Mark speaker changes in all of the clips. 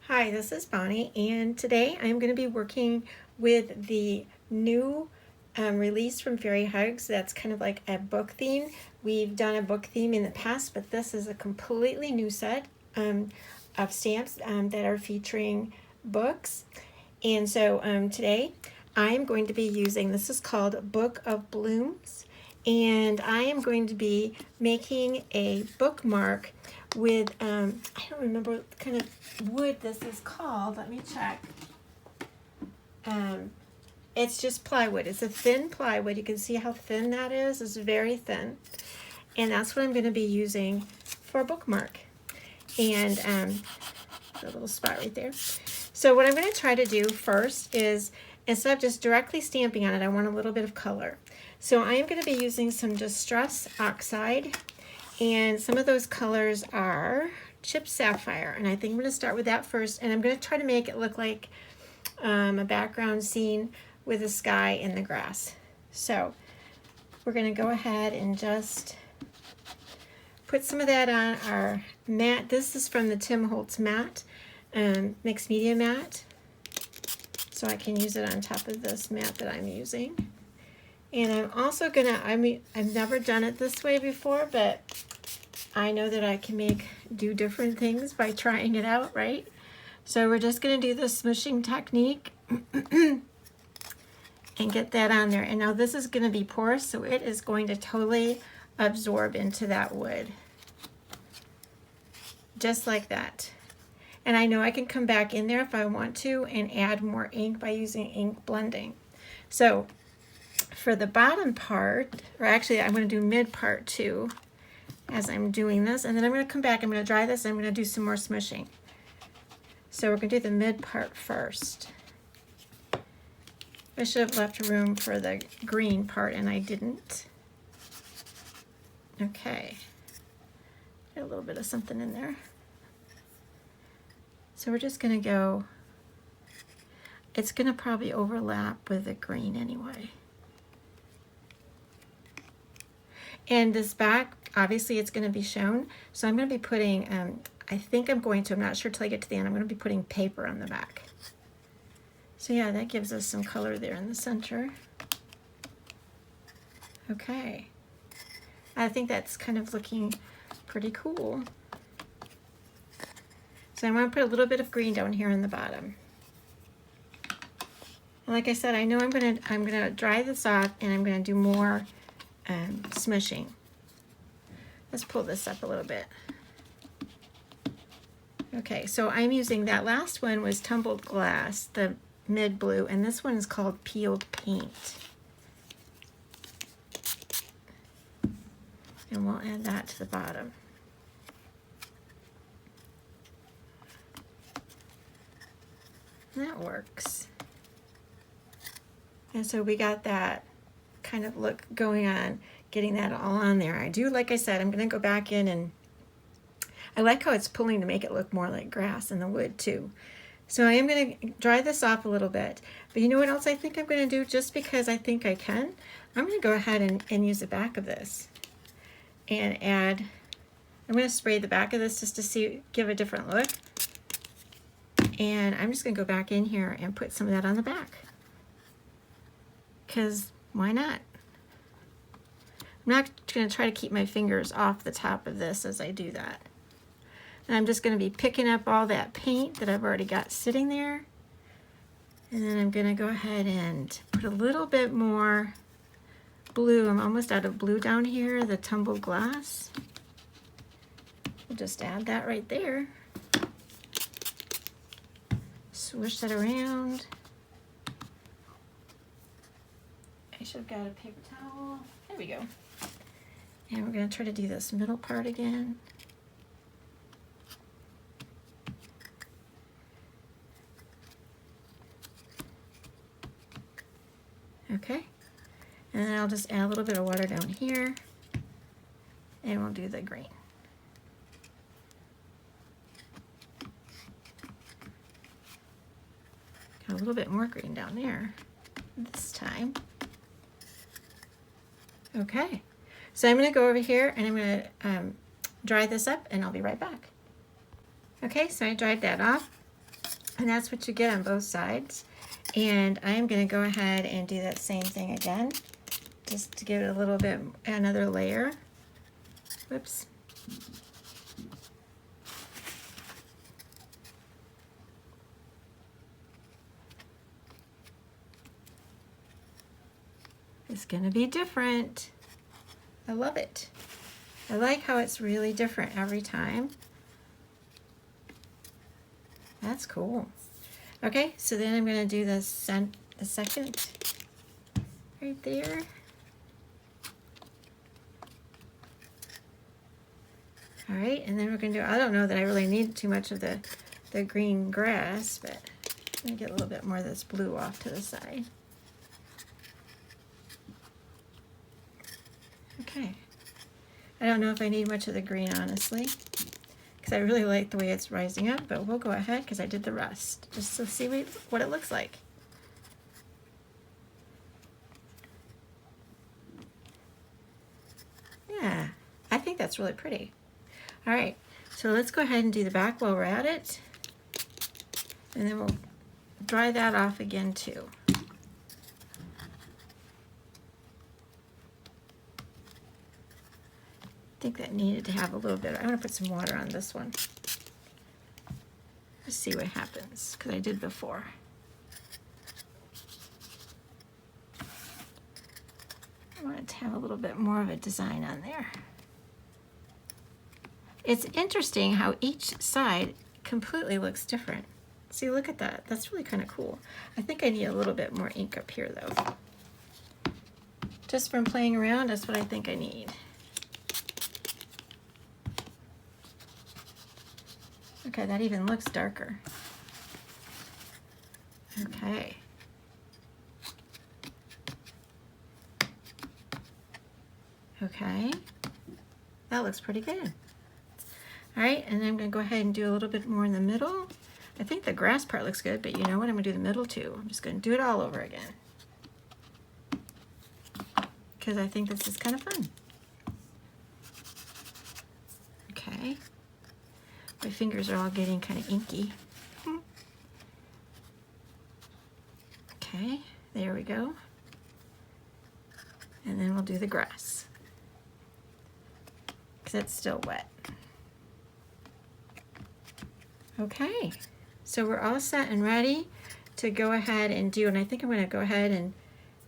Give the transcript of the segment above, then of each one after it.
Speaker 1: Hi, this is Bonnie, and today I'm going to be working with the new release from Fairy Hugs. That's kind of like a book theme. We've done a book theme in the past, but this is a completely new set of stamps that are featuring books. And so today I am going to be using, this is called Book of Blooms, and I am going to be making a bookmark with, I don't remember what kind of wood this is called. Let me check. It's just plywood. It's a thin plywood. You can see how thin that is. It's very thin. And that's what I'm going to be using for a bookmark. And a little spot right there. So what I'm going to try to do first is, instead of just directly stamping on it, I want a little bit of color. So I am going to be using some Distress Oxide. And some of those colors are Chip Sapphire. And I think I'm going to start with that first. And I'm going to try to make it look like a background scene with the sky and the grass. So we're going to go ahead and just put some of that on our mat. This is from the Tim Holtz mat, mixed media mat. So I can use it on top of this mat that I'm using. And I'm also going to, I've never done it this way before, but I know that I can do different things by trying it out, right? So we're just going to do the smooshing technique and get that on there. And now this is going to be porous, so it is going to totally absorb into that wood. Just like that. And I know I can come back in there if I want to and add more ink by using ink blending. So for the bottom part, or actually I'm going to do mid part too as I'm doing this, and then I'm going to come back, I'm going to dry this, and I'm going to do some more smooshing. So we're going to do the mid part first. I should have left room for the green part, and I didn't. Okay. Got a little bit of something in there. So we're just going to go, it's going to probably overlap with the green anyway. And this back, obviously it's going to be shown. So I'm going to be putting, I think I'm going to, I'm not sure till I get to the end, I'm going to be putting paper on the back. So yeah, that gives us some color there in the center. Okay. I think that's kind of looking pretty cool. So I'm going to put a little bit of green down here in the bottom. And like I said, I know I'm going to dry this off, and I'm going to do more smooshing. Let's pull this up a little bit. Okay, so I'm using, that last one was Tumbled Glass, the mid blue, and this one is called Peeled Paint. And we'll add that to the bottom. That works. And so we got that kind of look going on, getting that all on there. I do, like I said, I'm going to go back in, and I like how it's pulling to make it look more like grass in the wood too. So I am going to dry this off a little bit. But you know what else I think I'm going to do, just because I think I can? I'm going to go ahead and use the back of this and add, I'm going to spray the back of this just to see, give a different look. And I'm just going to go back in here and put some of that on the back. Because why not? I'm not going to try to keep my fingers off the top of this as I do that. And I'm just going to be picking up all that paint that I've already got sitting there. And then I'm going to go ahead and put a little bit more blue. I'm almost out of blue down here, the Tumbled Glass. We'll just add that right there. Swish that around. I should have got a paper towel. There we go. And we're going to try to do this middle part again. Okay. And then I'll just add a little bit of water down here. And we'll do the green. Got a little bit more green down there this time. Okay, so I'm going to go over here and I'm going to dry this up, and I'll be right back. Okay, so I dried that off, and that's what you get on both sides. And I'm going to go ahead and do that same thing again, just to give it a little bit, another layer. Whoops. It's going to be different. I love it. I like how it's really different every time. That's cool. Okay, so then I'm going to do the second right there. All right, and then we're going to do, I don't know that I really need too much of the green grass, but I'm going to get a little bit more of this blue off to the side. Okay. I don't know if I need much of the green, honestly, because I really like the way it's rising up, but we'll go ahead because I did the rest, just to see what it looks like. Yeah, I think that's really pretty. All right, so let's go ahead and do the back while we're at it, and then we'll dry that off again too. I think that needed to have a little bit. I'm going to put some water on this one. Let's see what happens, because I did before. I want it to have a little bit more of a design on there. It's interesting how each side completely looks different. See, look at that. That's really kind of cool. I think I need a little bit more ink up here, though. Just from playing around, that's what I think I need. Okay, that even looks darker. Okay. Okay, that looks pretty good. All right, and then I'm going to go ahead and do a little bit more in the middle. I think the grass part looks good, but you know what? I'm going to do the middle too. I'm just going to do it all over again, because I think this is kind of fun. Okay. My fingers are all getting kind of inky. Okay, there we go. And then we'll do the grass, because it's still wet. Okay, so we're all set and ready to go ahead and do, and I think I'm going to go ahead and,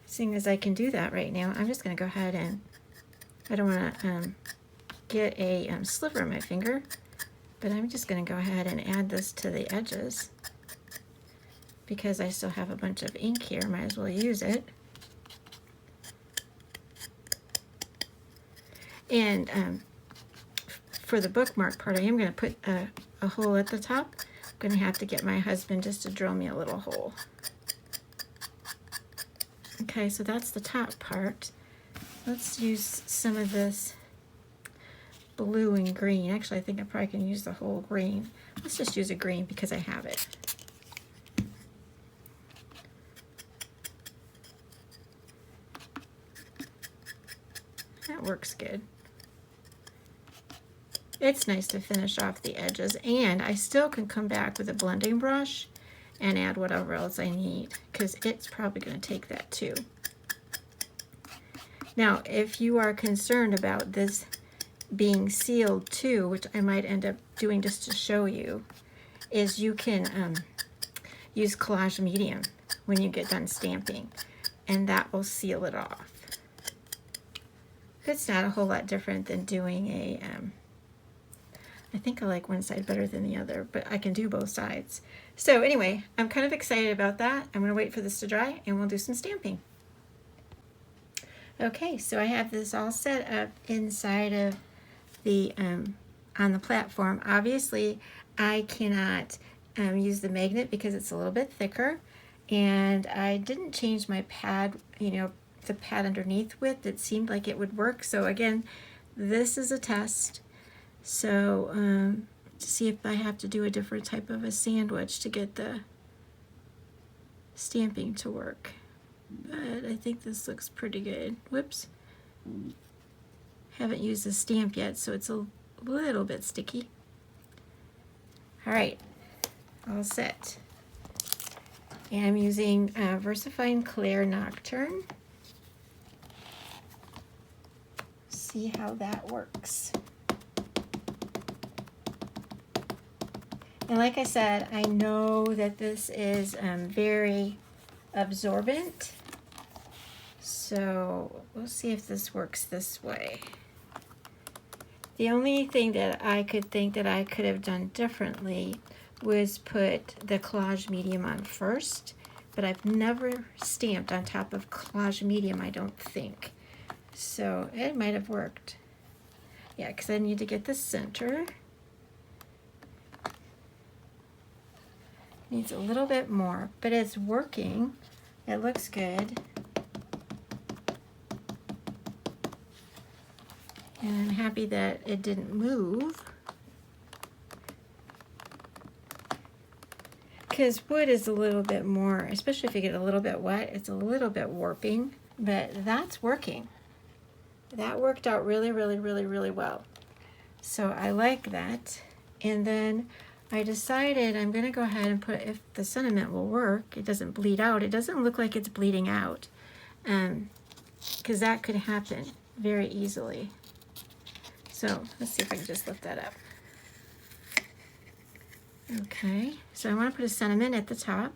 Speaker 1: seeing as I can do that right now, I'm just going to go ahead and, I don't want to get a sliver in my finger, but I'm just going to go ahead and add this to the edges, because I still have a bunch of ink here, might as well use it. And for the bookmark part, I am going to put a hole at the top. I'm going to have to get my husband just to drill me a little hole. Okay, so that's the top part. Let's use some of this blue and green. Actually, I think I probably can use the whole green. Let's just use a green because I have it. That works good. It's nice to finish off the edges, and I still can come back with a blending brush and add whatever else I need, because it's probably going to take that too. Now, if you are concerned about this being sealed too, which I might end up doing just to show you, is you can use collage medium when you get done stamping, and that will seal it off. It's not a whole lot different than doing a, I think I like one side better than the other, but I can do both sides. So anyway, I'm kind of excited about that. I'm gonna wait for this to dry and we'll do some stamping. Okay, so I have this all set up inside of the, on the platform. Obviously, I cannot use the magnet because it's a little bit thicker, and I didn't change my pad, you know, the pad underneath width. It seemed like it would work. So again, this is a test. So to see if I have to do a different type of a sandwich to get the stamping to work. But I think this looks pretty good. Whoops. Haven't used the stamp yet, so it's a little bit sticky. All right, all set. And I'm using VersaFine Clair Nocturne. See how that works. And like I said, I know that this is very absorbent. So we'll see if this works this way. The only thing that I could think that I could have done differently was put the collage medium on first, but I've never stamped on top of collage medium, I don't think. So it might have worked. Yeah, because I need to get the center. Needs a little bit more, but it's working. It looks good. And I'm happy that it didn't move. Because wood is a little bit more, especially if you get a little bit wet, it's a little bit warping, but that's working. That worked out really, really, really, really well. So I like that. And then I decided I'm going to go ahead and put, if the sentiment will work, it doesn't bleed out. It doesn't look like it's bleeding out, because that could happen very easily. So let's see if I can just lift that up. Okay, so I want to put a sentiment at the top.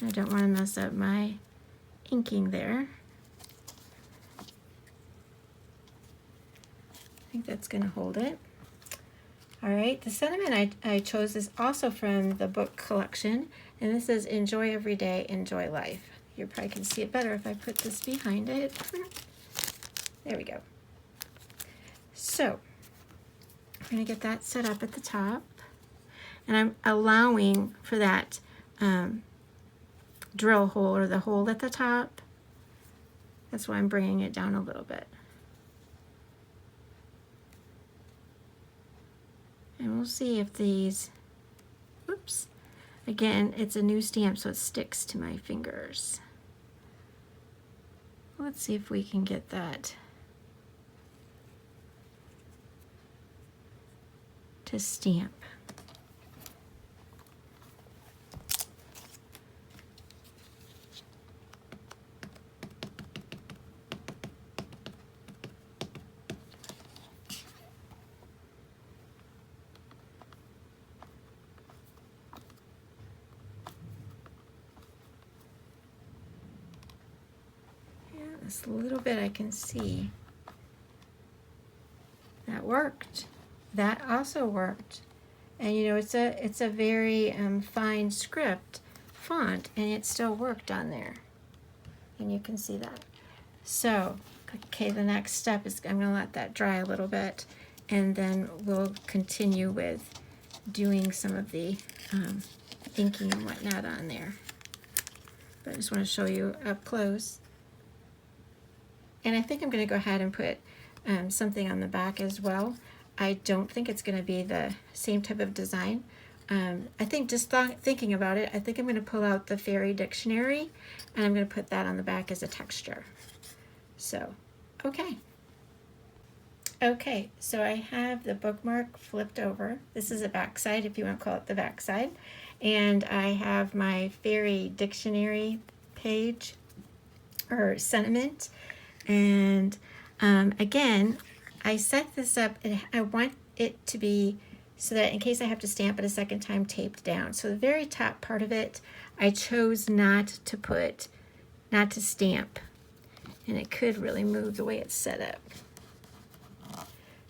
Speaker 1: I don't want to mess up my inking there. I think that's going to hold it. All right, the sentiment I chose is also from the book collection, and this is Enjoy Every Day, Enjoy Life. You probably can see it better if I put this behind it. There we go. So I'm going to get that set up at the top, and I'm allowing for that drill hole, or the hole at the top. That's why I'm bringing it down a little bit. And we'll see if these, oops, again, it's a new stamp, so it sticks to my fingers. Let's see if we can get that to stamp. This little bit I can see. That worked. That also worked. And you know, it's a very fine script font, and it still worked on there. And you can see that. So, okay, the next step is I'm going to let that dry a little bit, and then we'll continue with doing some of the inking and whatnot on there. But I just want to show you up close. And I think I'm going to go ahead and put something on the back as well. I don't think it's going to be the same type of design. I think just thinking about it, I think I'm going to pull out the fairy dictionary, and I'm going to put that on the back as a texture. So, okay. Okay, so I have the bookmark flipped over. This is a backside, if you want to call it the backside. And I have my fairy dictionary page, or sentiment. And again, I set this up, and I want it to be so that in case I have to stamp it a second time, taped down. So the very top part of it, I chose not to stamp. And it could really move the way it's set up.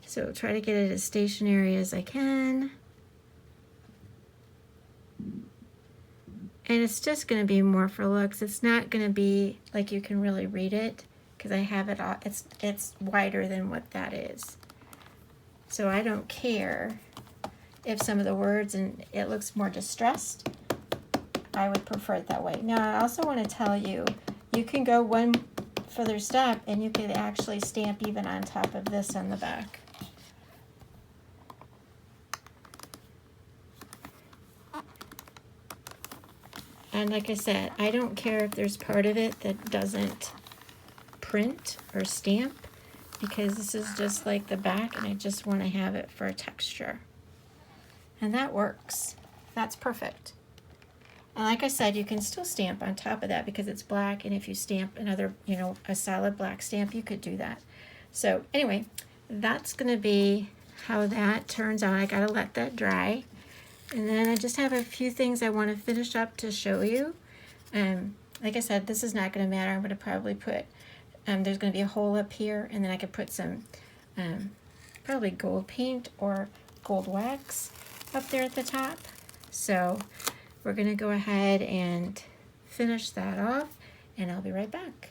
Speaker 1: So try to get it as stationary as I can. And it's just going to be more for looks. It's not going to be like you can really read it, because I have it all, it's wider than what that is. So I don't care if some of the words and it looks more distressed. I would prefer it that way. Now I also want to tell you, you can go one further step and you can actually stamp even on top of this on the back. And like I said, I don't care if there's part of it that doesn't print or stamp, because this is just like the back and I just want to have it for a texture. And that works. That's perfect. And like I said, you can still stamp on top of that because it's black, and if you stamp another, you know, a solid black stamp, you could do that. So anyway, that's going to be how that turns out. I got to let that dry. And then I just have a few things I want to finish up to show you. Like I said, this is not going to matter. I'm going to probably put, there's going to be a hole up here, and then I could put some probably gold paint or gold wax up there at the top. So we're going to go ahead and finish that off, and I'll be right back.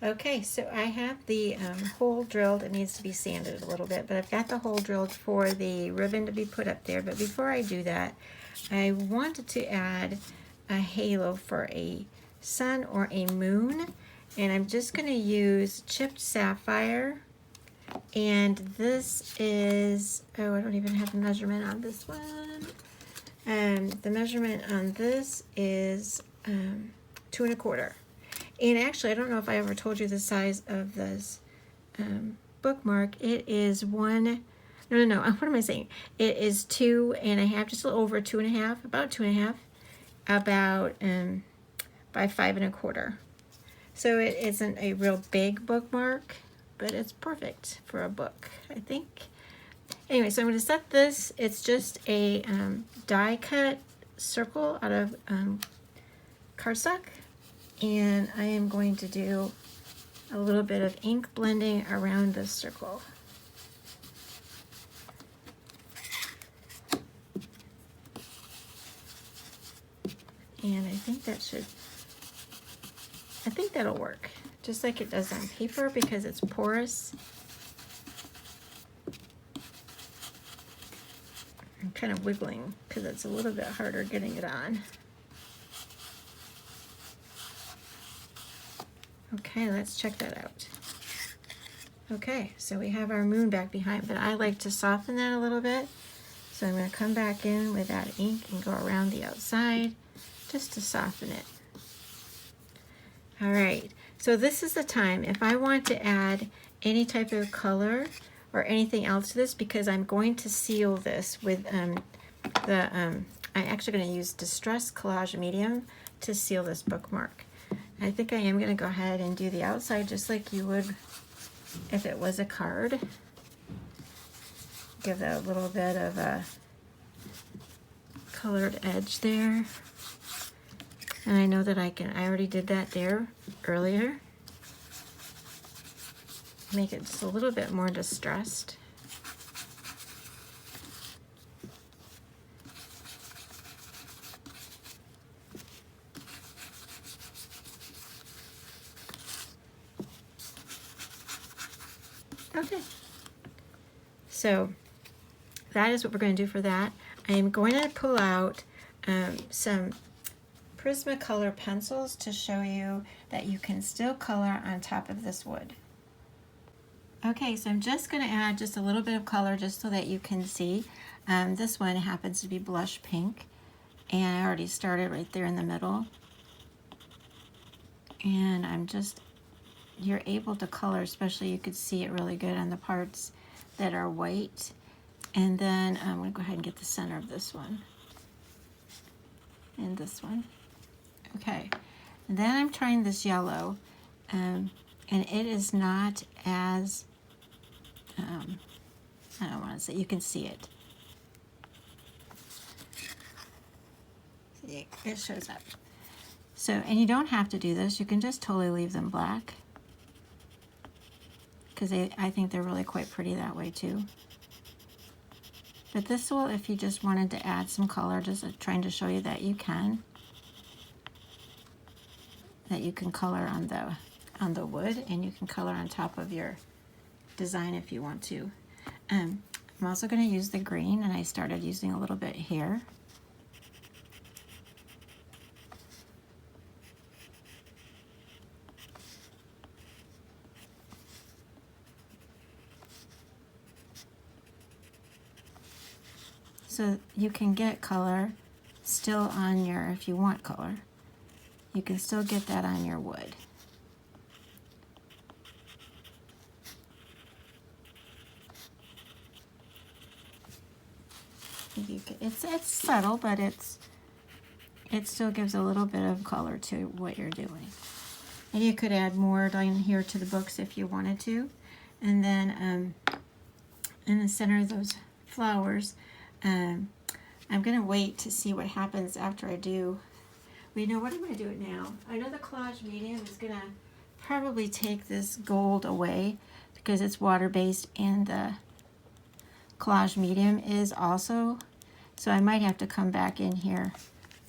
Speaker 1: Okay, so I have the hole drilled. It needs to be sanded a little bit, but I've got the hole drilled for the ribbon to be put up there. But before I do that, I wanted to add a halo for a sun or a moon, and I'm just going to use chipped sapphire. And this is, oh, I don't even have a measurement on this one. The measurement on this is 2 1/4. And actually, I don't know if I ever told you the size of this bookmark. It is no, what am I saying? It is 2 1/2, just a little over 2 1/2, about 2 1/2, about by 5 1/4. So it isn't a real big bookmark, but it's perfect for a book, I think. Anyway, so I'm going to set this. It's just a die cut circle out of cardstock. And I am going to do a little bit of ink blending around this circle. And I think that'll work, just like it does on paper because it's porous. I'm kind of wiggling because it's a little bit harder getting it on. Okay, let's check that out. Okay, so we have our moon back behind, but I like to soften that a little bit. So I'm going to come back in with that ink and go around the outside just to soften it. All right, so this is the time if I want to add any type of color or anything else to this, because I'm going to seal this with I'm actually going to use Distress Collage Medium to seal this bookmark. I think I am going to go ahead and do the outside just like you would if it was a card. Give that a little bit of a colored edge there. And I know that I already did that there earlier. Make it just a little bit more distressed. Okay, so that is what we're going to do for that. I am going to pull out some Prismacolor pencils to show you that you can still color on top of this wood. Okay, so I'm just going to add just a little bit of color just so that you can see. This one happens to be blush pink, and I already started right there in the middle. And you're able to color, especially you could see it really good on the parts that are white. And then I'm going to go ahead and get the center of this one and this one. Okay, and then I'm trying this yellow, and it is not as, I don't want to say, you can see it. See, it shows up. So, and you don't have to do this, you can just totally leave them black, because I think they're really quite pretty that way too. But this will, if you just wanted to add some color, just trying to show you that you can color on the wood, and you can color on top of your design if you want to. I'm also going to use the green, and I started using a little bit here. So you can get color still on your, if you want color, you can still get that on your wood. think you can, it's subtle, but it still gives a little bit of color to what you're doing. And you could add more down here to the books if you wanted to. And then in the center of those flowers, I'm going to wait to see what happens after I do. Well, you know what, I'm going to do it now. I know the collage medium is going to probably take this gold away because it's water-based and the collage medium is also. So I might have to come back in here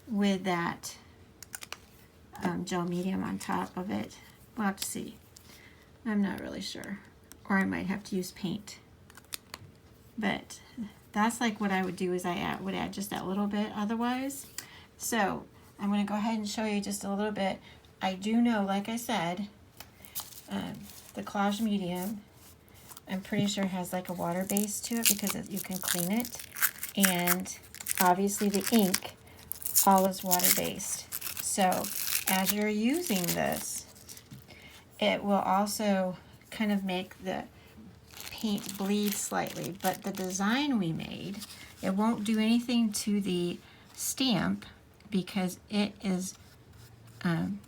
Speaker 1: with that gel medium on top of it. We'll have to see. I'm not really sure. Or I might have to use paint. But that's like what I would do is I would add just that little bit otherwise. So I'm going to go ahead and show you just a little bit. I do know, like I said, the collage medium, I'm pretty sure has like a water base to it because you can clean it. And obviously the ink, all is water-based. So as you're using this, it will also kind of make the paint bleed slightly. But the design we made, it won't do anything to the stamp because it is,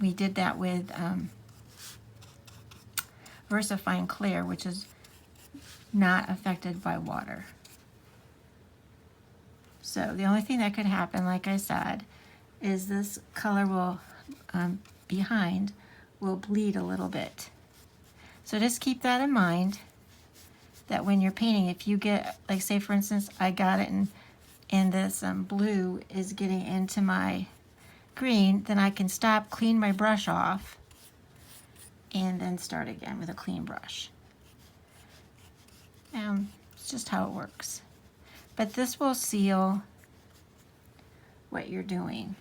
Speaker 1: we did that with VersaFine Clair, which is not affected by water. So the only thing that could happen, like I said, is this color will, behind, will bleed a little bit. So just keep that in mind, that when you're painting, if you get, like say for instance, I got it and this blue is getting into my green, then I can stop, clean my brush off, and then start again with a clean brush. It's just how it works. But this will seal what you're doing.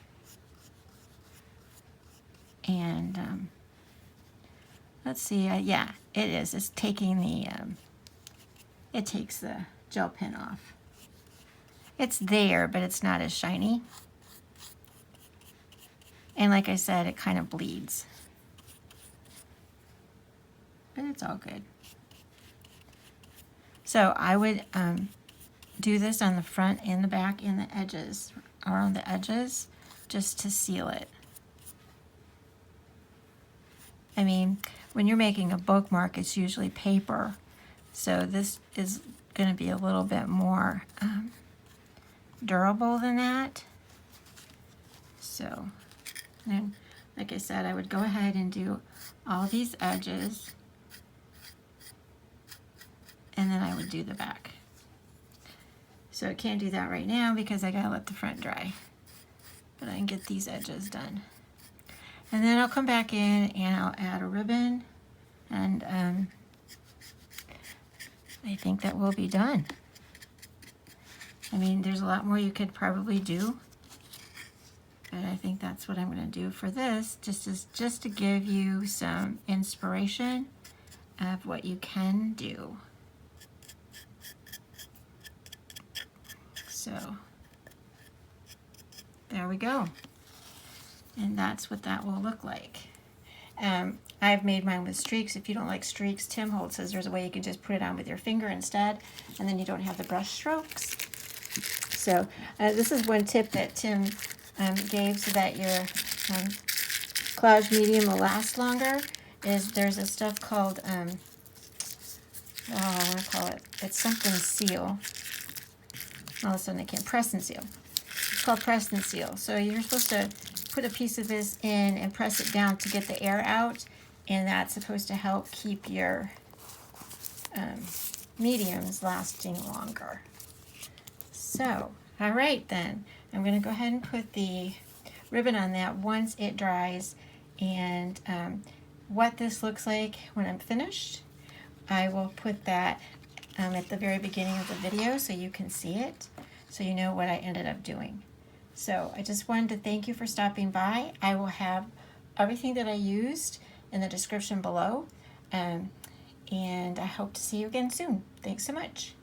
Speaker 1: And let's see, yeah, it is. It's taking the, it takes the gel pen off. It's there, but it's not as shiny. And like I said, it kind of bleeds. But it's all good. So I would do this on the front and the back and the edges, around the edges, just to seal it. I mean, when you're making a bookmark, it's usually paper. So this is going to be a little bit more durable than that. So, then, like I said, I would go ahead and do all these edges. And then I would do the back. So I can't do that right now because I gotta let the front dry. But I can get these edges done. And then I'll come back in and I'll add a ribbon. And I think that will be done. I mean, there's a lot more you could probably do. But I think that's what I'm gonna do for this, just to give you some inspiration of what you can do. So there we go. And that's what that will look like. I've made mine with streaks. If you don't like streaks, Tim Holt says there's a way you can just put it on with your finger instead, and then you don't have the brush strokes. So this is one tip that Tim gave so that your collage medium will last longer, is there's a stuff called, I want to call it, it's something seal. All of a sudden I can't, press and seal. It's called press and seal. So you're supposed to put a piece of this in and press it down to get the air out, and that's supposed to help keep your mediums lasting longer. So, all right then, I'm going to go ahead and put the ribbon on that once it dries, and what this looks like when I'm finished, I will put that at the very beginning of the video so you can see it, so you know what I ended up doing. So I just wanted to thank you for stopping by. I will have everything that I used in the description below, and I hope to see you again soon. Thanks so much.